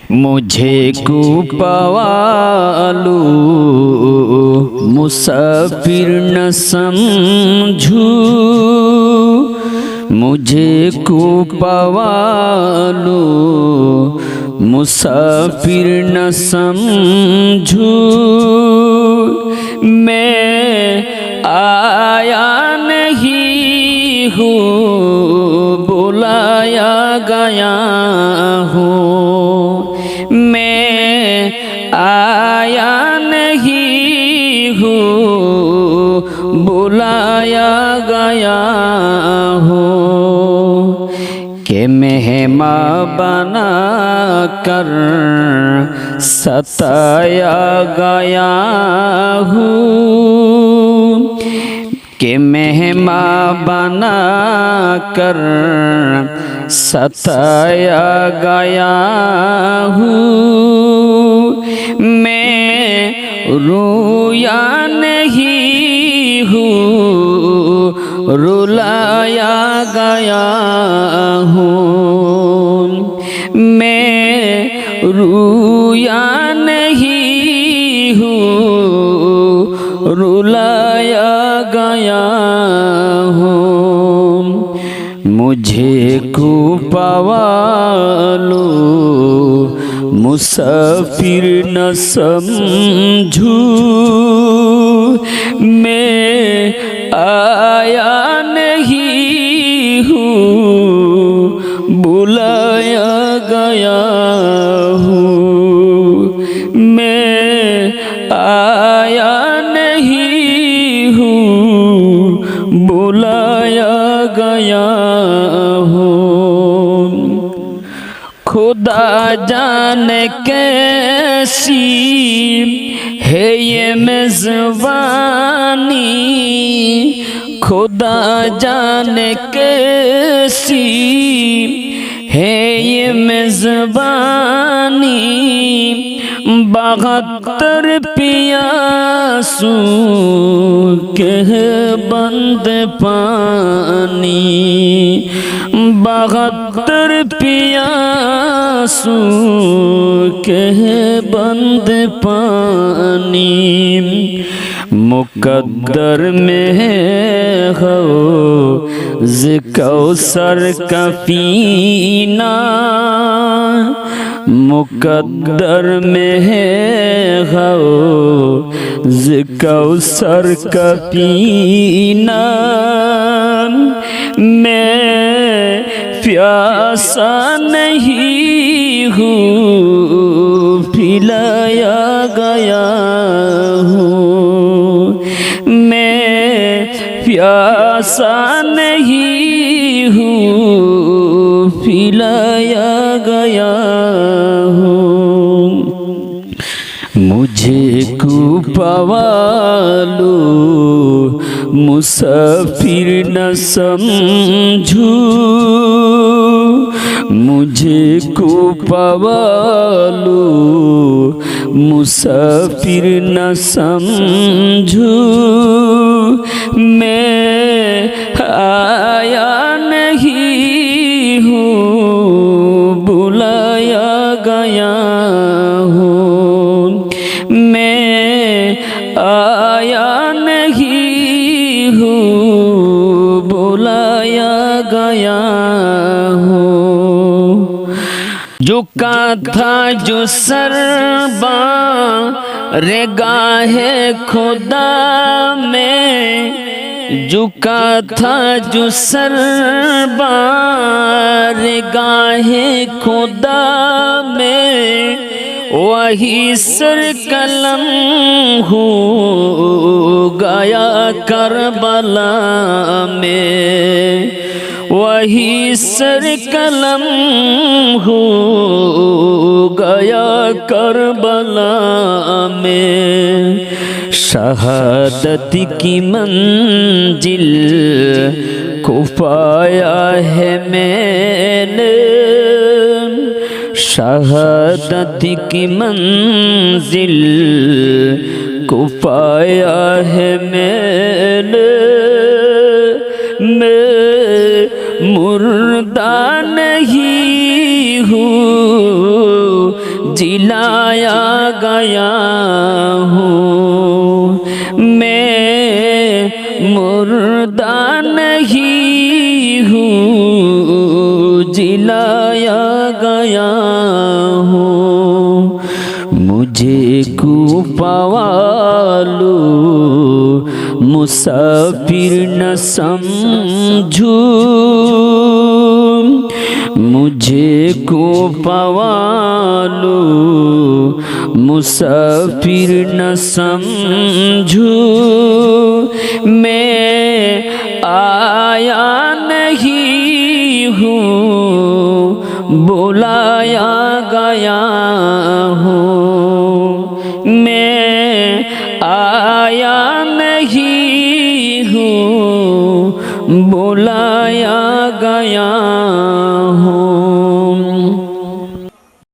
मुझे को पवालू मुसाफिर न समझू, मुझे को पवालू मुसाफिर न समझू। मैं आया नहीं हूँ, बुलाया गया हूँ। मैं आया नहीं हूँ, बुलाया गया हूँ। कि मेहमान बना कर सताया गया हूँ। कि मेहमान बना कर सताया गया हूँ। मैं रोया नहीं हूँ, रुलाया गया हूँ। मैं रोया नहीं हूँ, रुलाया गया हूँ। मुझे को पवालो मुसाफिर न समझू। मैं आया नहीं हूँ, बुलाया गया हूँ। मैं आया नहीं हूँ, बुलाया गया हूँ। खुदा जाने कैसी है ये मेज़बानी, खुदा जाने कैसी है ये मेज़बानी। 72 पियासू के बंद पानी, 72 पियासू के बंद पानी। मुकद्दर में हो ज़िकौसर का पीना, मुकद्दर में हो ज़िकौसर का पीना। मैं प्यासा नहीं हूँ, पिलाया गया हूँ। मैं प्यासा नहीं हूँ, पिलाया गया हूँ। मुझे को पवालो मुसाफिर न समझू, मुझे को पवालो मुसाफिर न समझू। मैं आया नहीं हूँ, बुलाया गया हूँ। मैं आया नहीं हूँ, बुलाया गया हूँ। झुका था जो सरबा रेगाहे खुदा में, झुका था जो सरबा रेगाहे खुदा में। वही सर कलम हो गया करबला में, वही सर कलम हो गया करबला में। शहादत की मंजिल को पाया है मैंने, शहादत की मंजिल को पाया है मैंने। मैं मुर्दा नहीं हूँ, जिलाया गया हूँ, मैं मुर्दा नहीं हूँ, जिलाया गया हूँ। मुझे कूफा वालो मुसाफिर न समझो, मुझे कूफा वालो मुसाफिर न समझो, मैं आया नहीं हूँ बुला